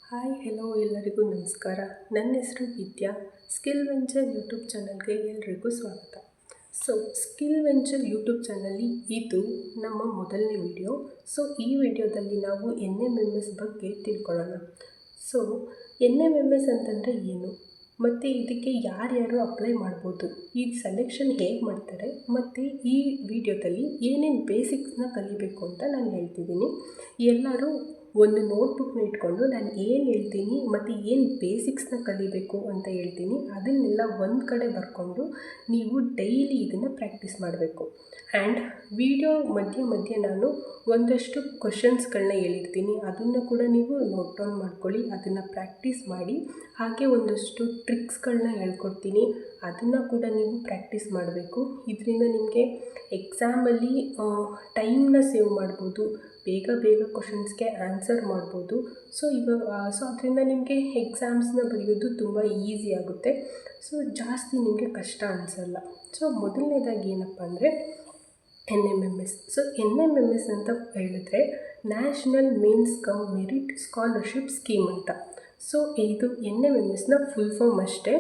Hi hello ಎಲ್ಲರಿಗೂ ನಮಸ್ಕಾರ. ನನ್ನ ಹೆಸರು ವಿದ್ಯಾ. ಸ್ಕಿಲ್ ವೆಂಚರ್ ಯೂಟ್ಯೂಬ್ ಚಾನಲ್ಗೆ ಎಲ್ರಿಗೂ ಸ್ವಾಗತ. ಸ್ಕಿಲ್ ವೆಂಚರ್ ಯೂಟ್ಯೂಬ್ ಚಾನಲ್ಲಿ ಇದು ನಮ್ಮ ಮೊದಲನೇ ವಿಡಿಯೋ. ಈ ವಿಡಿಯೋದಲ್ಲಿ ನಾವು NMMS ಬಗ್ಗೆ ತಿಳ್ಕೊಳ್ಳೋಣ. NMMS ಅಂತಂದರೆ ಏನು, ಮತ್ತು ಇದಕ್ಕೆ ಯಾರ್ಯಾರು ಅಪ್ಲೈ ಮಾಡ್ಬೋದು, ಈ ಸೆಲೆಕ್ಷನ್ ಹೇಗೆ ಮಾಡ್ತಾರೆ, ಮತ್ತು ಈ ವಿಡಿಯೋದಲ್ಲಿ ಏನೇನು ಬೇಸಿಕ್ಸ್ನ ಕಲಿಬೇಕು ಅಂತ ನಾನು ಹೇಳ್ತಿದ್ದೀನಿ. ಎಲ್ಲರೂ ಒಂದು ನೋಟ್ಬುಕ್ನ ಇಟ್ಕೊಂಡು ನಾನು ಏನು ಹೇಳ್ತೀನಿ ಮತ್ತು ಏನು ಬೇಸಿಕ್ಸ್ನ ಕಲಿಬೇಕು ಅಂತ ಹೇಳ್ತೀನಿ, ಅದನ್ನೆಲ್ಲ ಒಂದು ಕಡೆ ಬರ್ಕೊಂಡು ನೀವು ಡೈಲಿ ಇದನ್ನು ಪ್ರಾಕ್ಟೀಸ್ ಮಾಡಬೇಕು. ಆ್ಯಂಡ್ ವಿಡಿಯೋ ಮಧ್ಯೆ ನಾನು ಒಂದಷ್ಟು ಕ್ವಶನ್ಸ್ಗಳನ್ನ ಹೇಳಿರ್ತೀನಿ, ಅದನ್ನು ಕೂಡ ನೀವು ನೋಟ್ ಡೌನ್ ಮಾಡ್ಕೊಳ್ಳಿ, ಅದನ್ನು ಪ್ರಾಕ್ಟೀಸ್ ಮಾಡಿ. ಹಾಗೆ ಒಂದಷ್ಟು ಟ್ರಿಕ್ಸ್ಗಳನ್ನ ಹೇಳ್ಕೊಡ್ತೀನಿ, ಅದನ್ನು ಕೂಡ ನೀವು ಪ್ರಾಕ್ಟೀಸ್ ಮಾಡಬೇಕು. ಇದರಿಂದ ನಿಮಗೆ ಎಕ್ಸಾಮಲ್ಲಿ ಟೈಮ್ನ ಸೇವ್ ಮಾಡ್ಬೋದು, ಬೇಗ ಕ್ವಶನ್ಸ್ಗೆ ಆನ್ಸರ್ ಮಾಡ್ಬೋದು. ಅದರಿಂದ ನಿಮಗೆ ಎಕ್ಸಾಮ್ಸ್ನ ಬರೆಯೋದು ತುಂಬ ಈಸಿ ಆಗುತ್ತೆ. ಜಾಸ್ತಿ ನಿಮಗೆ ಕಷ್ಟ ಅನಿಸಲ್ಲ. ಮೊದಲನೇದಾಗಿ ಏನಪ್ಪ ಅಂದರೆ NMMS. NMMS ಅಂತ ಹೇಳಿದ್ರೆ national mains come merit scholarship scheme ಅಂತ. ಇದು NMMSನ ಫುಲ್ ಫಾರ್ಮ್ ಅಷ್ಟೇ.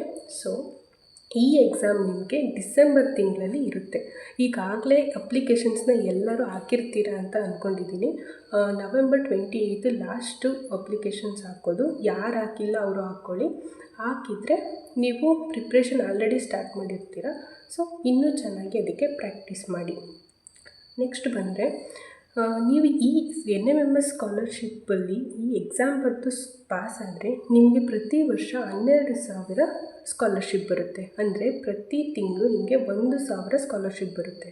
ಈ ಎಕ್ಸಾಮ್ ನಿಮಗೆ ಡಿಸೆಂಬರ್ ತಿಂಗಳಲ್ಲಿ ಇರುತ್ತೆ. ಈಗಾಗಲೇ ಅಪ್ಲಿಕೇಶನ್ಸ್ನ ಎಲ್ಲರೂ ಹಾಕಿರ್ತೀರ ಅಂತ ಅಂದ್ಕೊಂಡಿದ್ದೀನಿ. ನವೆಂಬರ್ 28 ಲಾಸ್ಟು ಅಪ್ಲಿಕೇಶನ್ಸ್ ಹಾಕೋದು. ಯಾರು ಹಾಕಿಲ್ಲ ಅವರು ಹಾಕ್ಕೊಳ್ಳಿ. ಹಾಕಿದರೆ ನೀವು ಪ್ರಿಪ್ರೇಷನ್ ಆಲ್ರೆಡಿ ಸ್ಟಾರ್ಟ್ ಮಾಡಿರ್ತೀರ. ಇನ್ನೂ ಚೆನ್ನಾಗಿ ಅದಕ್ಕೆ ಪ್ರಾಕ್ಟೀಸ್ ಮಾಡಿ. ನೆಕ್ಸ್ಟ್ ಬಂದರೆ ನೀವು ಈ NMMS ಸ್ಕಾಲರ್ಶಿಪ್ಪಲ್ಲಿ ಈ ಎಕ್ಸಾಮ್ ಬರೆದು ಪಾಸ್ ಆದರೆ ನಿಮಗೆ ಪ್ರತಿ ವರ್ಷ 12,000 ಸ್ಕಾಲರ್ಶಿಪ್ ಬರುತ್ತೆ. ಅಂದರೆ ಪ್ರತಿ ತಿಂಗಳು ನಿಮಗೆ 1,000 ಸ್ಕಾಲರ್ಶಿಪ್ ಬರುತ್ತೆ.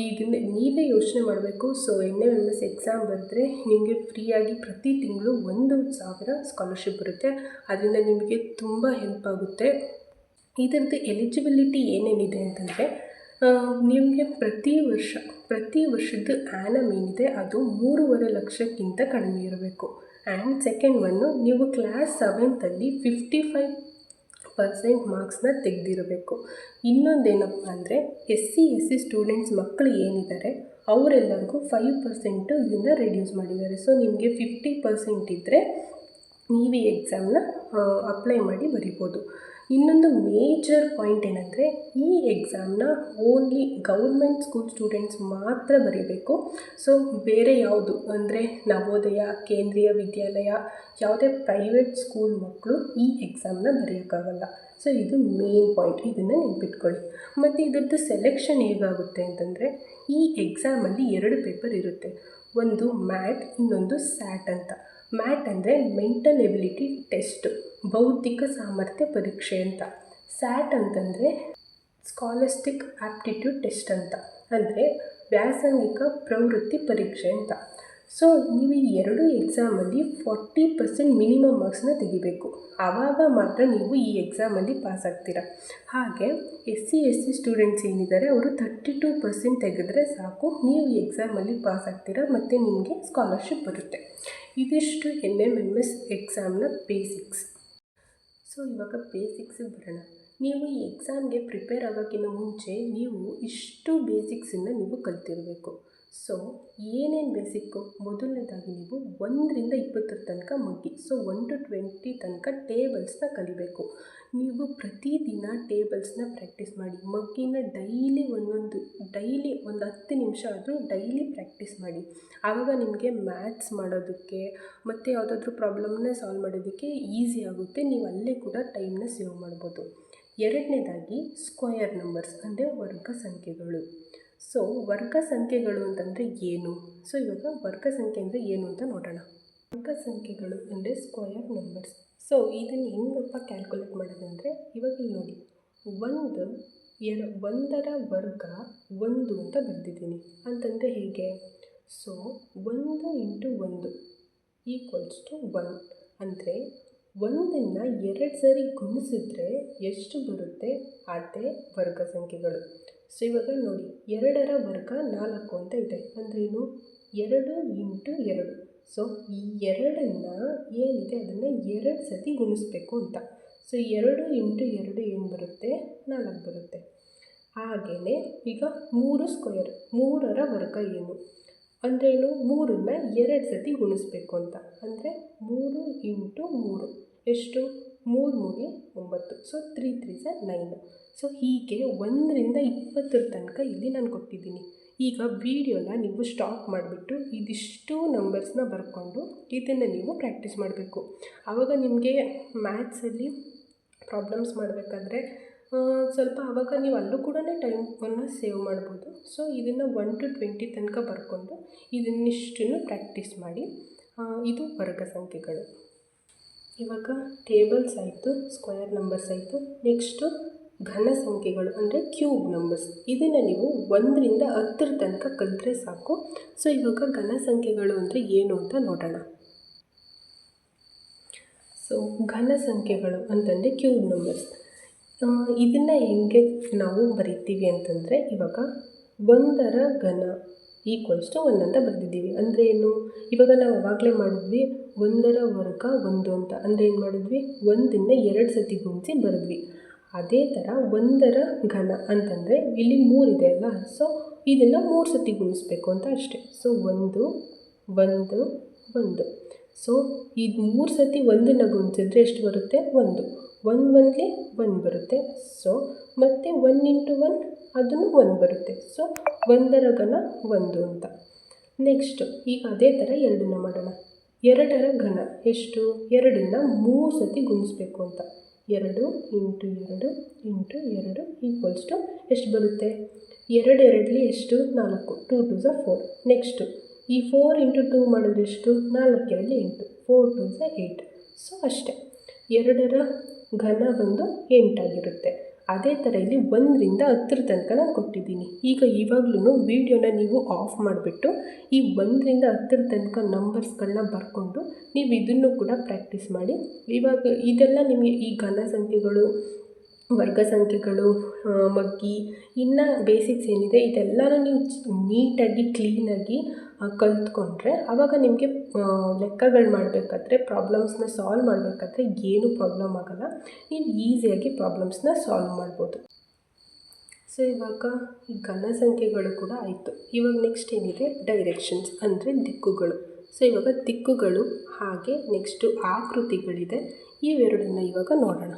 ಇದನ್ನೇ ನೀವೇ ಯೋಚನೆ ಮಾಡಬೇಕು. NMMS ಎಕ್ಸಾಮ್ ಬರೆದ್ರೆ ನಿಮಗೆ ಫ್ರೀಯಾಗಿ ಪ್ರತಿ ತಿಂಗಳು 1,000 ಸ್ಕಾಲರ್ಶಿಪ್ ಬರುತ್ತೆ. ಅದರಿಂದ ನಿಮಗೆ ತುಂಬ ಹೆಲ್ಪ್ ಆಗುತ್ತೆ. ಇದರದ್ದು ಎಲಿಜಿಬಿಲಿಟಿ ಏನೇನಿದೆ ಅಂತಂದರೆ ನಿಮಗೆ ಪ್ರತಿ ವರ್ಷದ ಆ್ಯನಮ್ ಏನಿದೆ ಅದು 3.5 ಲಕ್ಷಕ್ಕಿಂತ ಕಡಿಮೆ ಇರಬೇಕು. ಆ್ಯಂಡ್ ಸೆಕೆಂಡ್ ಒನ್ನು, ನೀವು ಕ್ಲಾಸ್ 7th 55% ಮಾರ್ಕ್ಸ್ನ ತೆಗೆದಿರಬೇಕು. ಇನ್ನೊಂದೇನಪ್ಪ ಅಂದರೆ SC ಸ್ಟೂಡೆಂಟ್ಸ್ ಮಕ್ಕಳು ಏನಿದ್ದಾರೆ ಅವರೆಲ್ಲರಿಗೂ 5% ಇದನ್ನು ರೆಡ್ಯೂಸ್ ಮಾಡಿದ್ದಾರೆ. ನಿಮಗೆ 50% ಇದ್ದರೆ ನೀವು ಈ ಎಕ್ಸಾಮ್ನ ಅಪ್ಲೈ ಮಾಡಿ ಬರಿಬೋದು. ಇನ್ನೊಂದು ಮೇಜರ್ ಪಾಯಿಂಟ್ ಏನಂದರೆ ಈ ಎಕ್ಸಾಮ್ನ ಓನ್ಲಿ ಗೌರ್ಮೆಂಟ್ ಸ್ಕೂಲ್ ಸ್ಟೂಡೆಂಟ್ಸ್ ಮಾತ್ರ ಬರೀಬೇಕು. ಬೇರೆ ಯಾವುದು ಅಂದರೆ ನವೋದಯ, ಕೇಂದ್ರೀಯ ವಿದ್ಯಾಲಯ, ಯಾವುದೇ ಪ್ರೈವೇಟ್ ಸ್ಕೂಲ್ ಮಕ್ಕಳು ಈ ಎಕ್ಸಾಮ್ನ ಬರೆಯೋಕ್ಕಾಗಲ್ಲ. ಇದು ಮೇನ್ ಪಾಯಿಂಟ್, ಇದನ್ನು ನೆನ್ಪಿಟ್ಕೊಳ್ಳಿ. ಮತ್ತು ಇದ್ರದ್ದು ಸೆಲೆಕ್ಷನ್ ಹೇಗಾಗುತ್ತೆ ಅಂತಂದರೆ ಈ ಎಕ್ಸಾಮಲ್ಲಿ 2 ಪೇಪರ್ ಇರುತ್ತೆ. ಒಂದು ಮ್ಯಾಟ್, ಇನ್ನೊಂದು ಸ್ಯಾಟ್ ಅಂತ. ಮ್ಯಾಟ್ ಅಂದರೆ ಮೆಂಟಲ್ ಎಬಿಲಿಟಿ ಟೆಸ್ಟ್, ಬೌದ್ಧಿಕ ಸಾಮರ್ಥ್ಯ ಪರೀಕ್ಷೆ ಅಂತ. ಸ್ಯಾಟ್ ಅಂತಂದರೆ ಸ್ಕಾಲಸ್ಟಿಕ್ ಆಪ್ಟಿಟ್ಯೂಡ್ ಟೆಸ್ಟ್ ಅಂತ, ಅಂದರೆ ವ್ಯಾಸಂಗಿಕ ಪ್ರವೃತ್ತಿ ಪರೀಕ್ಷೆ ಅಂತ. ನೀವು ಈ 2 ಎಕ್ಸಾಮಲ್ಲಿ 40% ಮಿನಿಮಮ್ ಮಾರ್ಕ್ಸ್ನ ತೆಗಿಬೇಕು. ಆವಾಗ ಮಾತ್ರ ನೀವು ಈ ಎಕ್ಸಾಮಲ್ಲಿ ಪಾಸ್ ಆಗ್ತೀರ. ಹಾಗೆ SC ಸ್ಟೂಡೆಂಟ್ಸ್ ಏನಿದ್ದಾರೆ ಅವರು 32% ತೆಗೆದ್ರೆ ಸಾಕು, ನೀವು ಈ ಎಕ್ಸಾಮಲ್ಲಿ ಪಾಸ್ ಆಗ್ತೀರ ಮತ್ತು ನಿಮಗೆ ಸ್ಕಾಲರ್ಶಿಪ್ ಬರುತ್ತೆ. ಇದಿಷ್ಟು NMMS ಎಕ್ಸಾಮ್ನ ಬೇಸಿಕ್ಸ್. ಇವಾಗ ಬೇಸಿಕ್ಸಿಗೆ ಬರೋಣ. ನೀವು ಈ ಎಕ್ಸಾಮ್ಗೆ ಪ್ರಿಪೇರ್ ಆಗೋಕ್ಕಿಂತ ಮುಂಚೆ ನೀವು ಇಷ್ಟು ಬೇಸಿಕ್ಸನ್ನು ನೀವು ಕಲ್ತಿರಬೇಕು. ಏನೇನು ಬೇಸಿಕ್ಕು? ಮೊದಲನೇದಾಗಿ ನೀವು 1ರಿಂದ 20 ತನಕ ಮಗ್ಗಿ, 1 to 20 ತನಕ ಟೇಬಲ್ಸ್ನ ಕಲಿಬೇಕು. ನೀವು ಪ್ರತಿದಿನ ಟೇಬಲ್ಸ್ನ ಪ್ರಾಕ್ಟೀಸ್ ಮಾಡಿ. ಮಗ್ಗಿನ ಡೈಲಿ ಒಂದು 10 ನಿಮಿಷ ಆದರೂ ಡೈಲಿ ಪ್ರಾಕ್ಟೀಸ್ ಮಾಡಿ. ಆವಾಗ ನಿಮಗೆ ಮ್ಯಾಥ್ಸ್ ಮಾಡೋದಕ್ಕೆ ಮತ್ತು ಯಾವುದಾದ್ರೂ ಪ್ರಾಬ್ಲಮ್ನ ಸಾಲ್ವ್ ಮಾಡೋದಕ್ಕೆ ಈಸಿ ಆಗುತ್ತೆ. ನೀವು ಅಲ್ಲೇ ಕೂಡ ಟೈಮ್ನ ಸೇವ್ ಮಾಡ್ಬೋದು. ಎರಡನೇದಾಗಿ ಸ್ಕ್ವಯರ್ ನಂಬರ್ಸ್ ಅಂದರೆ ವರ್ಗ ಸಂಖ್ಯೆಗಳು. ವರ್ಗ ಸಂಖ್ಯೆಗಳು ಅಂತಂದರೆ ಏನು? ಇವಾಗ ವರ್ಗ ಸಂಖ್ಯೆ ಅಂದರೆ ಏನು ಅಂತ ನೋಡೋಣ. ವರ್ಗ ಸಂಖ್ಯೆಗಳು ಅಂದರೆ ಸ್ಕ್ವಯರ್ ನಂಬರ್ಸ್. ಇದನ್ನು ಹೆಂಗಪ್ಪ ಕ್ಯಾಲ್ಕುಲೇಟ್ ಮಾಡೋದಂದರೆ ಇವಾಗ ಇಲ್ಲಿ ನೋಡಿ, 1ರ ವರ್ಗ 1 ಅಂತ ಬರೆದಿದ್ದೀನಿ. ಅಂತಂದರೆ ಹೇಗೆ? 1 × 1 = 1. ಅಂದರೆ 1ನ್ನು 2 ಸರಿ ಗುಣಿಸಿದ್ರೆ ಎಷ್ಟು ಬರುತ್ತೆ ಅದೇ ವರ್ಗ ಸಂಖ್ಯೆಗಳು. ಇವಾಗ ನೋಡಿ, 2ರ ವರ್ಗ 4 ಅಂತ ಇದೆ. ಅಂದ್ರೇನು? 2 × 2. ಈ 2ನ್ನು ಏನಿದೆ ಅದನ್ನು 2 ಸತಿ ಗುಣಿಸ್ಬೇಕು ಅಂತ. 2 × 2 ಏನು ಬರುತ್ತೆ? 4 ಬರುತ್ತೆ. ಹಾಗೆಯೇ ಈಗ 3 ಸ್ಕ್ವಯರ್, 3ರ ವರ್ಗ ಏನು? ಅಂದ್ರೇನು 3ನ್ನ 2 ಸತಿ ಗುಣಿಸ್ಬೇಕು ಅಂತ. ಅಂದರೆ 3 ಇಂಟು 3 ಎಷ್ಟು? 3 3 9. ಸೊ 3 3 9. ಸೊ ಹೀಗೆ 1ರಿಂದ 20 ತನಕ ಇಲ್ಲಿ ನಾನು ಕೊಟ್ಟಿದ್ದೀನಿ. ಈಗ ವಿಡಿಯೋನ ನೀವು ಸ್ಟಾಪ್ ಮಾಡಿಬಿಟ್ಟು ಇದಿಷ್ಟು ನಂಬರ್ಸ್ನ ಬರ್ಕೊಂಡು ಇದನ್ನು ನೀವು ಪ್ರಾಕ್ಟೀಸ್ ಮಾಡಬೇಕು. ಆವಾಗ ನಿಮಗೆ ಮ್ಯಾಥ್ಸಲ್ಲಿ ಪ್ರಾಬ್ಲಮ್ಸ್ ಮಾಡಬೇಕಾದ್ರೆ ಸ್ವಲ್ಪ ಆವಾಗ ನೀವು ಅಲ್ಲೂ ಕೂಡ ಟೈಮನ್ನು ಸೇವ್ ಮಾಡ್ಬೋದು. ಸೊ ಇದನ್ನು 1 to 20 ತನಕ ಬರ್ಕೊಂಡು ಇದನ್ನಿಷ್ಟನ್ನು ಪ್ರಾಕ್ಟೀಸ್ ಮಾಡಿ. ಇದು ವರ್ಗ ಸಂಖ್ಯೆಗಳು. ಇವಾಗ ಟೇಬಲ್ಸ್ ಆಯಿತು, ಸ್ಕ್ವೇರ್ ನಂಬರ್ಸ್ ಆಯಿತು. ನೆಕ್ಸ್ಟು ಘನ ಸಂಖ್ಯೆಗಳು ಅಂದರೆ ಕ್ಯೂಬ್ ನಂಬರ್ಸ್. ಇದನ್ನು ನೀವು 1ರಿಂದ 10 ತನಕ ಕಲಿತ್ರೆ ಸಾಕು. ಸೊ ಇವಾಗ ಘನ ಸಂಖ್ಯೆಗಳು ಅಂದರೆ ಏನು ಅಂತ ನೋಡೋಣ. ಸೊ ಘನ ಸಂಖ್ಯೆಗಳು ಅಂತಂದರೆ ಕ್ಯೂಬ್ ನಂಬರ್ಸ್. ಇದನ್ನು ಹೆಂಗೆ ನಾವು ಬರಿತೀವಿ ಅಂತಂದರೆ, ಇವಾಗ 1ರ ಘನ ಈಕ್ವಲ್ಸ್ ಟು 1 ಅಂತ ಬರೆದಿದ್ದೀವಿ. ಅಂದರೆ ಏನು? ಇವಾಗ ನಾವು ಆವಾಗಲೇ ಮಾಡಿದ್ವಿ 1ರ ವರ್ಗ 1 ಅಂತ. ಅಂದರೆ ಏನು ಮಾಡಿದ್ವಿ? 1ರಿಂದ 2 ಸತಿ ಗುಣಿಸಿ ಬರೆದ್ವಿ. ಅದೇ ಥರ 1ರ ಘನ ಅಂತಂದರೆ ಇಲ್ಲಿ 3 ಇದೆ ಅಲ್ಲ, ಸೊ ಇದನ್ನು 3 ಸತಿ ಗುಣಿಸ್ಬೇಕು ಅಂತ ಅಷ್ಟೇ. ಸೊ 1 1 1. ಸೊ ಇದು 3 ಸತಿ 1ನ್ನು ಗುಣಿಸಿದ್ರೆ ಎಷ್ಟು ಬರುತ್ತೆ? 1 1 1ಲಿ 1 ಬರುತ್ತೆ. ಸೊ ಮತ್ತು 1 ಇಂಟು 1 ಅದನ್ನು 1 ಬರುತ್ತೆ. ಸೊ 1ರ ಘನ 1 ಅಂತ. ನೆಕ್ಸ್ಟು ಈಗ ಅದೇ ಥರ 2ನ್ನ ಮಾಡೋಣ. 2ರ ಘನ ಎಷ್ಟು? 2ನ್ನ 3 ಸತಿ ಗುಣಿಸ್ಬೇಕು ಅಂತ. 2 ಇಂಟು 2 ಇಂಟು 2 ಈಕ್ವಲ್ಸ್ ಟು ಎಷ್ಟು ಬರುತ್ತೆ? 2 2ಲಿ ಎಷ್ಟು? 4. 2 2 4. ನೆಕ್ಸ್ಟು ಈ 4 ಇಂಟು 2 ಮಾಡಿದ್ರೆ ಎಷ್ಟು? 4 2 8. 4 2 8. ಸೊ ಅಷ್ಟೇ, 2ರ ಘನ ಬಂದು 8 ಆಗಿರುತ್ತೆ. ಅದೇ ಥರ ಇಲ್ಲಿ 1ರಿಂದ 10 ತನಕ ನಾನು ಕೊಟ್ಟಿದ್ದೀನಿ. ಈಗ ಇವಾಗಲೂ ವೀಡಿಯೋನ ನೀವು ಆಫ್ ಮಾಡಿಬಿಟ್ಟು ಈ 1ರಿಂದ 10 ತನಕ ನಂಬರ್ಸ್ಗಳನ್ನ ಬರ್ಕೊಂಡು ನೀವು ಇದನ್ನು ಕೂಡ ಪ್ರಾಕ್ಟೀಸ್ ಮಾಡಿ. ಇವಾಗ ಇದೆಲ್ಲ ನಿಮಗೆ ಈ ಘನ ಸಂಖ್ಯೆಗಳು, ವರ್ಗ ಸಂಖ್ಯೆಗಳು, ಮಗ್ಗಿ, ಇನ್ನು ಬೇಸಿಕ್ಸ್ ಏನಿದೆ ಇದೆಲ್ಲನೂ ನೀವು ನೀಟಾಗಿ ಕ್ಲೀನಾಗಿ ಕಲ್ತ್ಕೊಂಡ್ರೆ ಆವಾಗ ನಿಮಗೆ ಲೆಕ್ಕಗಳು ಮಾಡಬೇಕಾದ್ರೆ, ಪ್ರಾಬ್ಲಮ್ಸ್ನ ಸಾಲ್ವ್ ಮಾಡಬೇಕಾದ್ರೆ ಏನೂ ಪ್ರಾಬ್ಲಮ್ ಆಗೋಲ್ಲ. ನೀವು ಈಸಿಯಾಗಿ ಪ್ರಾಬ್ಲಮ್ಸ್ನ ಸಾಲ್ವ್ ಮಾಡ್ಬೋದು. ಸೊ ಇವಾಗ ಈ ಘನ ಸಂಖ್ಯೆಗಳು ಕೂಡ ಆಯಿತು. ಇವಾಗ ನೆಕ್ಸ್ಟ್ ಏನಿದೆ? ಡೈರೆಕ್ಷನ್ಸ್ ಅಂದರೆ ದಿಕ್ಕುಗಳು. ಸೊ ಇವಾಗ ದಿಕ್ಕುಗಳು ಹಾಗೆ ನೆಕ್ಸ್ಟು ಆಕೃತಿಗಳಿದೆ. ಇವೆರಡನ್ನ ಇವಾಗ ನೋಡೋಣ.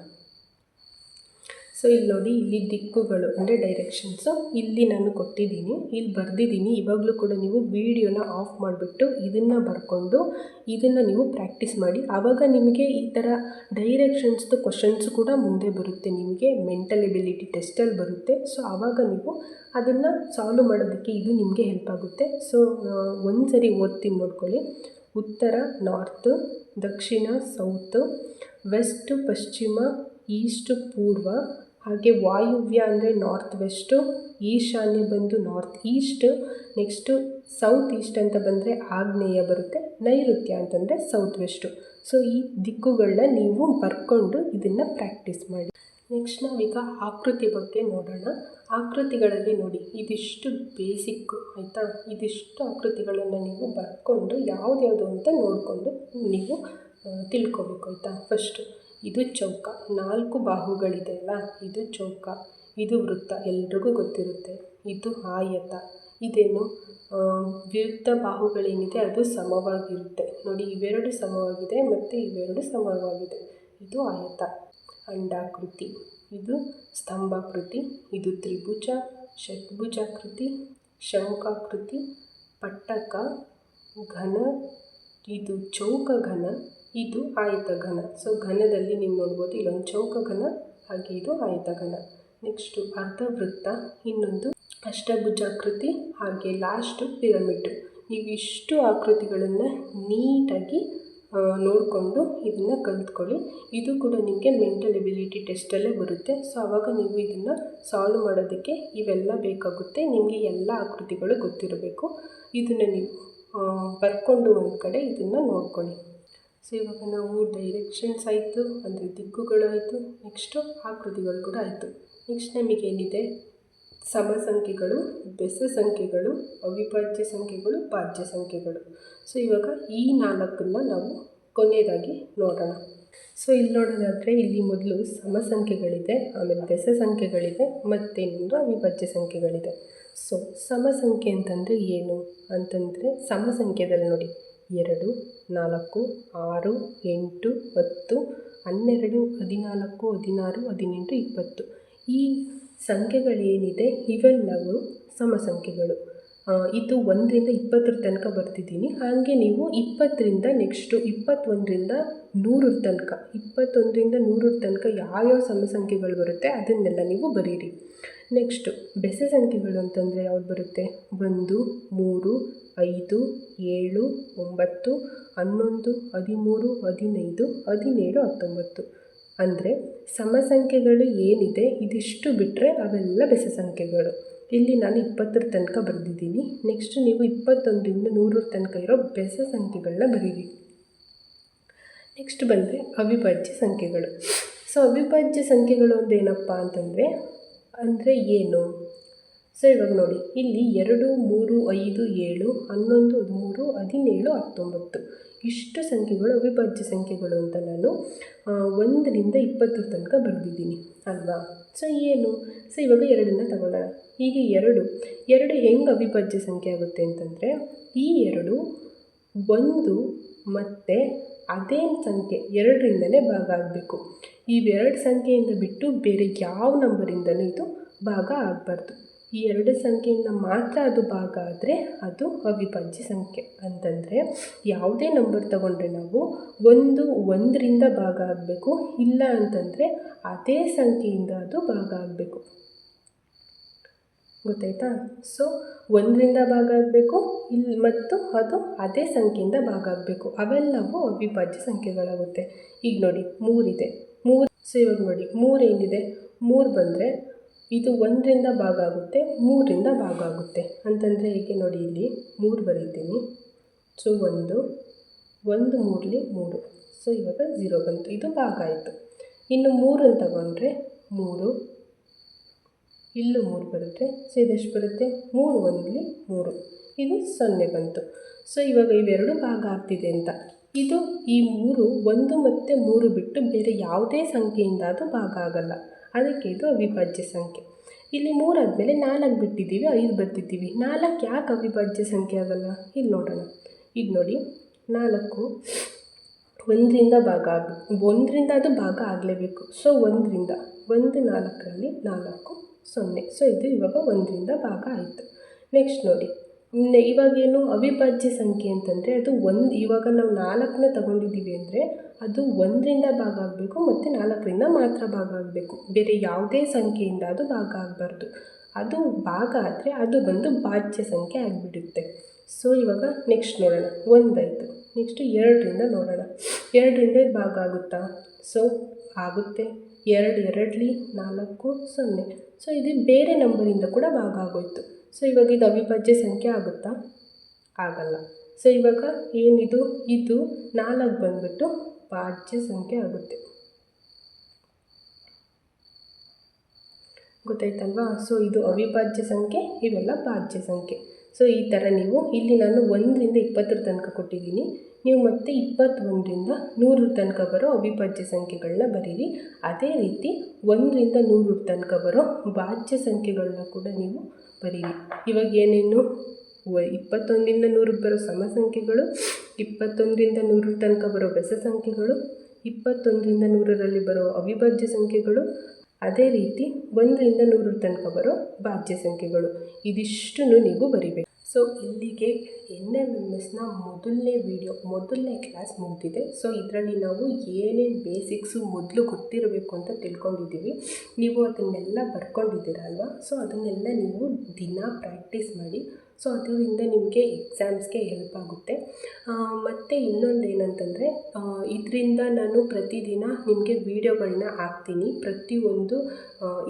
ಸೊ ಇಲ್ಲಿ ನೋಡಿ, ಇಲ್ಲಿ ದಿಕ್ಕುಗಳು ಅಂದರೆ ಡೈರೆಕ್ಷನ್ಸು ಇಲ್ಲಿ ನಾನು ಕೊಟ್ಟಿದ್ದೀನಿ, ಇಲ್ಲಿ ಬರೆದಿದ್ದೀನಿ. ಇವಾಗಲೂ ಕೂಡ ನೀವು ವಿಡಿಯೋನ ಆಫ್ ಮಾಡಿಬಿಟ್ಟು ಇದನ್ನು ಬರ್ಕೊಂಡು ಇದನ್ನು ನೀವು ಪ್ರಾಕ್ಟೀಸ್ ಮಾಡಿ. ಆವಾಗ ನಿಮಗೆ ಈ ಥರ ಡೈರೆಕ್ಷನ್ಸ್ದು ಕ್ವಶನ್ಸು ಕೂಡ ಮುಂದೆ ಬರುತ್ತೆ, ನಿಮಗೆ ಮೆಂಟಲ್ ಎಬಿಲಿಟಿ ಟೆಸ್ಟಲ್ಲಿ ಬರುತ್ತೆ. ಸೊ ಆವಾಗ ನೀವು ಅದನ್ನು ಸಾಲ್ವ್ ಮಾಡೋದಕ್ಕೆ ಇದು ನಿಮಗೆ ಹೆಲ್ಪ್ ಆಗುತ್ತೆ. ಸೊ ಒಂದು ಸರಿ ಓದ್ತೀನಿ ನೋಡ್ಕೊಳ್ಳಿ. ಉತ್ತರ ನಾರ್ತು, ದಕ್ಷಿಣ ಸೌತು, ವೆಸ್ಟು ಪಶ್ಚಿಮ, ಈಸ್ಟು ಪೂರ್ವ, ಹಾಗೆ ವಾಯುವ್ಯ ಅಂದರೆ ನಾರ್ತ್ ವೆಸ್ಟು, ಈಶಾನ್ಯ ಬಂದು north is to, next south East ಅಂತ ಬಂದರೆ ಆಗ್ನೇಯ ಬರುತ್ತೆ, ನೈಋತ್ಯ ಅಂತಂದರೆ ಸೌತ್ ವೆಸ್ಟು. ಸೊ ಈ ದಿಕ್ಕುಗಳನ್ನ ನೀವು ಬರ್ಕೊಂಡು ಇದನ್ನು ಪ್ರಾಕ್ಟೀಸ್ ಮಾಡಿ. ನೆಕ್ಸ್ಟ್ ನಾವೀಗ ಆಕೃತಿ ಬಗ್ಗೆ ನೋಡೋಣ. ಆಕೃತಿಗಳಲ್ಲಿ ನೋಡಿ, ಇದಿಷ್ಟು ಬೇಸಿಕ್ಕು ಆಯಿತಾ. ಇದಿಷ್ಟು ಆಕೃತಿಗಳನ್ನು ನೀವು ಬರ್ಕೊಂಡು ಯಾವ್ದ್ಯಾವುದು ಅಂತ ನೋಡಿಕೊಂಡು ನೀವು ತಿಳ್ಕೊಬೇಕು ಆಯಿತಾ. ಫಸ್ಟು ಇದು ಚೌಕ, 4 ಬಾಹುಗಳಿದೆ ಅಲ್ಲ, ಇದು ಚೌಕ. ಇದು ವೃತ್ತ, ಎಲ್ರಿಗೂ ಗೊತ್ತಿರುತ್ತೆ. ಇದು ಆಯತ, ಇದೇನು ವಿರುದ್ಧ ಬಾಹುಗಳೇನಿದೆ ಅದು ಸಮವಾಗಿರುತ್ತೆ ನೋಡಿ. ಇವೆರಡು ಸಮವಾಗಿದೆ ಮತ್ತು ಇವೆರಡು ಸಮವಾಗಿದೆ. ಇದು ಆಯತ. ಅಂಡಾಕೃತಿ, ಇದು ಸ್ತಂಭಾಕೃತಿ, ಇದು ತ್ರಿಭುಜ, ಷಟ್ಭುಜಾಕೃತಿ, ಶಂಖಾಕೃತಿ, ಪಟ್ಟಕ, ಘನ, ಇದು ಚೌಕ ಘನ, ಇದು ಆಯತ ಘನ. ಸೊ ಘನದಲ್ಲಿ ನೀವು ನೋಡ್ಬೋದು, ಇಲ್ಲೊಂದು ಚೌಕ ಘನ ಹಾಗೆ ಇದು ಆಯತ ಘನ. ನೆಕ್ಸ್ಟು ಅರ್ಧವೃತ್ತ, ಇನ್ನೊಂದು ಅಷ್ಟಭುಜಾಕೃತಿ, ಹಾಗೆ ಲಾಸ್ಟು ಪಿರಮಿಡ್. ಇವಿಷ್ಟು ಆಕೃತಿಗಳನ್ನು ನೀಟಾಗಿ ನೋಡಿಕೊಂಡು ಇದನ್ನು ಕಲಿತ್ಕೊಳ್ಳಿ. ಇದು ಕೂಡ ನಿಮಗೆ ಮೆಂಟಲ್ ಎಬಿಲಿಟಿ ಟೆಸ್ಟಲ್ಲೇ ಬರುತ್ತೆ. ಸೊ ಆವಾಗ ನೀವು ಇದನ್ನು ಸಾಲ್ವ್ ಮಾಡೋದಕ್ಕೆ ಇವೆಲ್ಲ ಬೇಕಾಗುತ್ತೆ. ನಿಮಗೆ ಎಲ್ಲ ಆಕೃತಿಗಳು ಗೊತ್ತಿರಬೇಕು. ಇದನ್ನು ನೀವು ಬರ್ಕೊಂಡು ಒಂದು ಕಡೆ ಇದನ್ನು ನೋಡ್ಕೊಳ್ಳಿ. ಸೊ ಇವಾಗ ನಾವು ಡೈರೆಕ್ಷನ್ಸ್ ಆಯಿತು, ಅಂದರೆ ದಿಕ್ಕುಗಳು ಆಯಿತು, ನೆಕ್ಸ್ಟು ಆಕೃತಿಗಳು ಕೂಡ ಆಯಿತು. ನೆಕ್ಸ್ಟ್ ನಮಗೇನಿದೆ? ಸಮ ಸಂಖ್ಯೆಗಳು, ಬೆಸ ಸಂಖ್ಯೆಗಳು, ಅವಿಭಾಜ್ಯ ಸಂಖ್ಯೆಗಳು, ಭಾಜ್ಯ ಸಂಖ್ಯೆಗಳು. ಸೊ ಇವಾಗ ಈ 4ನ್ನು ನಾವು ಕೊನೆಯದಾಗಿ ನೋಡೋಣ. ಸೊ ಇಲ್ಲಿ ನೋಡೋದಾದರೆ ಇಲ್ಲಿ ಮೊದಲು ಸಮ ಸಂಖ್ಯೆಗಳಿದೆ, ಆಮೇಲೆ ಬೆಸ ಸಂಖ್ಯೆಗಳಿದೆ, ಮತ್ತು ಇನ್ನೊಂದು ಅವಿಭಾಜ್ಯ ಸಂಖ್ಯೆಗಳಿದೆ. ಸೊ ಸಮಸಂಖ್ಯೆ ಅಂತಂದರೆ ಏನು ಅಂತಂದರೆ ಸಮಸಂಖ್ಯೆದಲ್ಲಿ ನೋಡಿ 2, 4, 6, 8, 10, 12, 14, 16, 18, 20 ಈ ಸಂಖ್ಯೆಗಳೇನಿದೆ ಇವೆಲ್ಲವೂ ಸಮಸಂಖ್ಯೆಗಳು. ಇದು 1ರಿಂದ 20 ತನಕ ಬರ್ತಿದ್ದೀನಿ. ಹಾಗೆ ನೀವು 20ರಿಂದ ನೆಕ್ಸ್ಟು 21ರಿಂದ 100 ತನಕ 21ರಿಂದ 100 ತನಕ ಯಾವ್ಯಾವ ಸಮಸಂಖ್ಯೆಗಳು ಬರುತ್ತೆ ಅದನ್ನೆಲ್ಲ ನೀವು ಬರೀರಿ. ನೆಕ್ಸ್ಟು ಬೆಸ ಸಂಖ್ಯೆಗಳು ಅಂತಂದರೆ ಯಾವ್ದು ಬರುತ್ತೆ? 1, 3, 5, 7, 9, 11, 13, 15, 17, 19 ಅಂದರೆ ಸಮಸಂಖ್ಯೆಗಳು ಏನಿದೆ ಇದಿಷ್ಟು ಬಿಟ್ಟರೆ ಅವೆಲ್ಲ ಬೆಸ ಸಂಖ್ಯೆಗಳು. ಇಲ್ಲಿ ನಾನು 20ರ ತನಕ ಬರೆದಿದ್ದೀನಿ. ನೆಕ್ಸ್ಟ್ ನೀವು 21ರಿಂದ 100 ತನಕ ಇರೋ ಬೆಸ ಸಂಖ್ಯೆಗಳನ್ನ ಬರೀರಿ. ನೆಕ್ಸ್ಟ್ ಬಂದರೆ ಅವಿಭಾಜ್ಯ ಸಂಖ್ಯೆಗಳು. ಸೊ ಅವಿಭಾಜ್ಯ ಸಂಖ್ಯೆಗಳು ಒಂದೇನಪ್ಪ ಅಂದರೆ ಏನು? ಸೊ ಇವಾಗ ನೋಡಿ, ಇಲ್ಲಿ 2, 3, 5, 7, 11, 13, 17, 19 ಇಷ್ಟು ಸಂಖ್ಯೆಗಳು ಅವಿಭಾಜ್ಯ ಸಂಖ್ಯೆಗಳು ಅಂತ ನಾನು 1ರಿಂದ 20 ತನಕ ಬರೆದಿದ್ದೀನಿ ಅಲ್ವಾ? ಸೊ ಏನು? ಸೊ ಇವಾಗ 2ನ್ನ ತಗೊಳ್ಳೋಣ. ಈಗ 2 ಹೆಂಗೆ ಅವಿಭಾಜ್ಯ ಸಂಖ್ಯೆ ಆಗುತ್ತೆ ಅಂತಂದರೆ, ಈ 2 1 ಮತ್ತು ಅದೇ ಸಂಖ್ಯೆ 2ರಿಂದಲೇ ಭಾಗ ಆಗಬೇಕು. ಇವೆರಡು ಸಂಖ್ಯೆಯಿಂದ ಬಿಟ್ಟು ಬೇರೆ ಯಾವ ನಂಬರಿಂದಲೂ ಇದು ಭಾಗ ಆಗಬಾರ್ದು. ಈ 2 ಸಂಖ್ಯೆಯಿಂದ ಮಾತ್ರ ಅದು ಭಾಗ ಆದರೆ ಅದು ಅವಿಭಾಜ್ಯ ಸಂಖ್ಯೆ. ಅಂತಂದರೆ ಯಾವುದೇ ನಂಬರ್ ತಗೊಂಡ್ರೆ ನಾವು 1ರಿಂದ ಭಾಗ ಆಗಬೇಕು, ಇಲ್ಲ ಅಂತಂದರೆ ಅದೇ ಸಂಖ್ಯೆಯಿಂದ ಅದು ಭಾಗ ಆಗಬೇಕು. ಗೊತ್ತಾಯ್ತಾ? ಸೊ 1ರಿಂದ ಭಾಗ ಆಗಬೇಕು ಮತ್ತು ಅದು ಅದೇ ಸಂಖ್ಯೆಯಿಂದ ಭಾಗ ಆಗಬೇಕು. ಅವೆಲ್ಲವೂ ಅವಿಭಾಜ್ಯ ಸಂಖ್ಯೆಗಳಾಗುತ್ತೆ. ಈಗ ನೋಡಿ 3 ಇದೆ. 3 ಸೊ ಇವಾಗ ನೋಡಿ 3 ಏನಿದೆ? 3 ಬಂದರೆ ಇದು 1ರಿಂದ ಭಾಗ ಆಗುತ್ತೆ, 3ರಿಂದ ಭಾಗ ಆಗುತ್ತೆ. ಅಂತಂದರೆ ಹೀಗೆ ನೋಡಿ, ಇಲ್ಲಿ 3 ಬರೀತೀನಿ. ಸೊ 1 3ಲಿ 3. ಸೊ ಇವಾಗ 0 ಬಂತು, ಇದು ಭಾಗ ಆಯಿತು. ಇನ್ನು 3 ತಗೊಂಡ್ರೆ 3, ಇಲ್ಲೂ 3 ಬರುತ್ತೆ. ಸೊ ಇದೆಷ್ಟು ಬರುತ್ತೆ? 3 1ಲಿ 3, ಇದು 0 ಬಂತು. ಸೊ ಇವಾಗ ಇವೆರಡು ಭಾಗ ಆಗ್ತಿದೆ ಅಂತ. ಇದು ಈ 3 1 ಮತ್ತು 3 ಬಿಟ್ಟು ಬೇರೆ ಯಾವುದೇ ಸಂಖ್ಯೆಯಿಂದ ಅದು ಭಾಗ ಆಗಲ್ಲ. ಅದಕ್ಕೆ ಇದು ಅವಿಭಾಜ್ಯ ಸಂಖ್ಯೆ. ಇಲ್ಲಿ 3 ಆದಮೇಲೆ 4 ಬಿಟ್ಟಿದ್ದೀವಿ, 5 ಬರ್ತಿದ್ದೀವಿ. 4 ಯಾಕೆ ಅವಿಭಾಜ್ಯ ಸಂಖ್ಯೆ ಆಗಲ್ಲ? ಇಲ್ಲಿ ನೋಡೋಣ. ಈಗ ನೋಡಿ 4 1ರಿಂದ ಭಾಗ 1ರಿಂದ ಅದು ಭಾಗ ಆಗಲೇಬೇಕು. ಸೊ 1ರಿಂದ 1 4ರಲ್ಲಿ 4 0. ಸೊ ಇದು ಇವಾಗ 1ರಿಂದ ಭಾಗ ಆಯಿತು. ನೆಕ್ಸ್ಟ್ ನೋಡಿ, ಇವಾಗೇನು ಅವಿಭಾಜ್ಯ ಸಂಖ್ಯೆ ಅಂತಂದರೆ ಅದು ಇವಾಗ ನಾವು 4ನ್ನ ತಗೊಂಡಿದ್ದೀವಿ ಅಂದರೆ ಅದು 1ರಿಂದ ಭಾಗ ಆಗಬೇಕು ಮತ್ತು 4ರಿಂದ ಮಾತ್ರ ಭಾಗ ಆಗಬೇಕು. ಬೇರೆ ಯಾವುದೇ ಸಂಖ್ಯೆಯಿಂದ ಅದು ಭಾಗ ಆಗಬಾರ್ದು. ಅದು ಭಾಗ ಆದರೆ ಅದು ಬಂದು ಭಾಜ್ಯ ಸಂಖ್ಯೆ ಆಗಿಬಿಡುತ್ತೆ. ಸೊ ಇವಾಗ ನೆಕ್ಸ್ಟ್ ನೋಡೋಣ. 1 ಆಯಿತು. ನೆಕ್ಸ್ಟು 2ರಿಂದ ನೋಡೋಣ. 2ರಿಂದ ಭಾಗ ಆಗುತ್ತಾ? ಸೊ ಆಗುತ್ತೆ. 2 2ಲಿ 4 0. ಸೊ ಇದು ಬೇರೆ ನಂಬರಿಂದ ಕೂಡ ಭಾಗ ಆಗೋಯ್ತು. ಸೊ ಇವಾಗ ಇದು ಅವಿಭಾಜ್ಯ ಸಂಖ್ಯೆ ಆಗುತ್ತಾ? ಆಗಲ್ಲ. ಸೊ ಇವಾಗ ಏನಿದು? ಇದು 4 ಬಂದುಬಿಟ್ಟು ಭಾಜ್ಯ ಸಂಖ್ಯೆ ಆಗುತ್ತೆ. ಗೊತ್ತಾಯ್ತಲ್ವಾ? ಸೊ ಇದು ಅವಿಭಾಜ್ಯ ಸಂಖ್ಯೆ, ಇವೆಲ್ಲ ಭಾಜ್ಯ ಸಂಖ್ಯೆ. ಸೊ ಈ ಥರ ನೀವು ಇಲ್ಲಿ ನಾನು 1ರಿಂದ 20 ತನಕ ಕೊಟ್ಟಿದ್ದೀನಿ. ನೀವು ಮತ್ತೆ 21ರಿಂದ 100 ತನಕ ಬರೋ ಅವಿಭಾಜ್ಯ ಸಂಖ್ಯೆಗಳನ್ನ ಬರೀರಿ. ಅದೇ ರೀತಿ 1ರಿಂದ 100 ತನಕ ಬರೋ ಭಾಜ್ಯ ಸಂಖ್ಯೆಗಳನ್ನ ಕೂಡ ನೀವು ಬರೀರಿ. ಇವಾಗ ಏನೇನು 21ರಿಂದ 100 ಬರೋ ಸಮಸಂಖ್ಯೆಗಳು, 21ರಿಂದ 100 ತನಕ ಬರೋ ಬೆಸ ಸಂಖ್ಯೆಗಳು, 21ರಿಂದ 100ರಲ್ಲಿ ಬರೋ ಅವಿಭಾಜ್ಯ ಸಂಖ್ಯೆಗಳು, ಅದೇ ರೀತಿ 1ರಿಂದ 100 ತನಕ ಬರೋ ಭಾಜ್ಯ ಸಂಖ್ಯೆಗಳು. ಇದಿಷ್ಟನ್ನು ನೀವು ಬರಿಬೇಕು. ಸೊ ಇಲ್ಲಿಗೆ NMMSನ ಮೊದಲನೇ ಕ್ಲಾಸ್ ಮುಗಿದಿದೆ. ಸೊ ಇದರಲ್ಲಿ ನಾವು ಏನೇನು ಬೇಸಿಕ್ಸು ಮೊದಲು ಗೊತ್ತಿರಬೇಕು ಅಂತ ತಿಳ್ಕೊಂಡಿದ್ದೀವಿ. ನೀವು ಅದನ್ನೆಲ್ಲ ಬರ್ಕೊಂಡಿದ್ದೀರ ಅಲ್ವಾ? ಸೊ ಅದನ್ನೆಲ್ಲ ನೀವು ದಿನ ಪ್ರಾಕ್ಟೀಸ್ ಮಾಡಿ. ಸೊ ಅದರಿಂದ ನಿಮಗೆ ಎಕ್ಸಾಮ್ಸ್ಗೆ ಹೆಲ್ಪ್ ಆಗುತ್ತೆ. ಮತ್ತು ಇನ್ನೊಂದು ಏನಂತಂದರೆ, ಇದರಿಂದ ನಾನು ಪ್ರತಿದಿನ ನಿಮಗೆ ವೀಡಿಯೋಗಳನ್ನ ಹಾಕ್ತೀನಿ. ಪ್ರತಿಯೊಂದು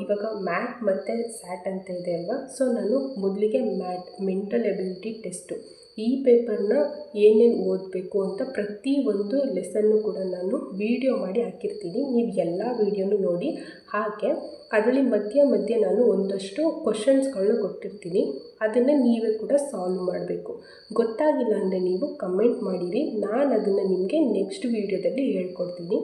ಇವಾಗ ಮ್ಯಾಟ್ ಮತ್ತು ಸ್ಯಾಟ್ ಅಂತ ಇದೆ ಅಲ್ವಾ? ಸೊ ನಾನು ಮೊದಲಿಗೆ ಮೆಂಟಲ್ ಎಬಿಲಿಟಿ ಟೆಸ್ಟು ಈ ಪೇಪರ್ನ ಏನೇನು ಓದಬೇಕು ಅಂತ ಪ್ರತಿಯೊಂದು ಲೆಸನ್ನು ಕೂಡ ನಾನು ವೀಡಿಯೋ ಮಾಡಿ ಹಾಕಿರ್ತೀನಿ. ನೀವು ಎಲ್ಲ ವೀಡಿಯೋನು ನೋಡಿ. ಹಾಗೆ ಅದರಲ್ಲಿ ಮಧ್ಯೆ ನಾನು ಒಂದಷ್ಟು ಕ್ವಶನ್ಸ್ಗಳನ್ನ ಕೊಟ್ಟಿರ್ತೀನಿ. ಅದನ್ನು ನೀವೇ ಕೂಡ ಸಾಲ್ವ್ ಮಾಡಬೇಕು. ಗೊತ್ತಾಗಿಲ್ಲ ಅಂದರೆ ನೀವು ಕಮೆಂಟ್ ಮಾಡಿರಿ, ನಾನು ಅದನ್ನು ನಿಮಗೆ ನೆಕ್ಸ್ಟ್ ವೀಡಿಯೋದಲ್ಲಿ ಹೇಳ್ಕೊಡ್ತೀನಿ.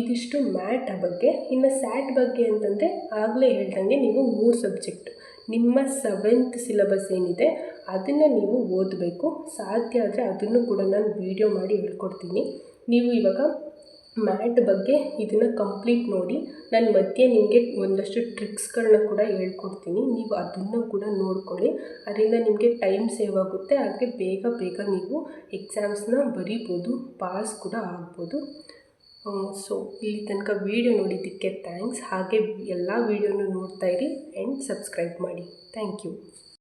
ಇದಿಷ್ಟು ಮ್ಯಾಟ್ ಬಗ್ಗೆ. ಇನ್ನು ಸ್ಯಾಟ್ ಬಗ್ಗೆ ಅಂತಂದರೆ ಆಗಲೇ ಹೇಳ್ದಂಗೆ ನೀವು 3 ಸಬ್ಜೆಕ್ಟ್ ನಿಮ್ಮ 7th ಸಿಲೆಬಸ್ ಏನಿದೆ ಅದನ್ನು ನೀವು ಓದಬೇಕು. ಸಾಧ್ಯ ಆದರೆ ಅದನ್ನು ಕೂಡ ನಾನು ವೀಡಿಯೋ ಮಾಡಿ ಹೇಳ್ಕೊಡ್ತೀನಿ. ನೀವು ಇವಾಗ ಮ್ಯಾಟ್ ಬಗ್ಗೆ ಇದನ್ನು ಕಂಪ್ಲೀಟ್ ನೋಡಿ. ನಾನು ಮಧ್ಯೆ ನಿಮಗೆ ಒಂದಷ್ಟು ಟ್ರಿಕ್ಸ್ಗಳನ್ನ ಕೂಡ ಹೇಳ್ಕೊಡ್ತೀನಿ. ನೀವು ಅದನ್ನು ಕೂಡ ನೋಡ್ಕೊಳ್ಳಿ. ಅದರಿಂದ ನಿಮಗೆ ಟೈಮ್ ಸೇವ್ ಆಗುತ್ತೆ. ಹಾಗೆ ಬೇಗ ನೀವು ಎಕ್ಸಾಮ್ಸ್ನ ಬರಿಬೋದು, ಪಾಸ್ ಕೂಡ ಆಗ್ಬೋದು. ಸೊ ಇಲ್ಲಿ ತನಕ ವೀಡಿಯೋ ನೋಡಿದ್ದಕ್ಕೆ ಥ್ಯಾಂಕ್ಸ್. ಹಾಗೆ ಎಲ್ಲ ವೀಡಿಯೋನು ನೋಡ್ತಾಯಿರಿ ಆ್ಯಂಡ್ ಸಬ್ಸ್ಕ್ರೈಬ್ ಮಾಡಿ. Thank you.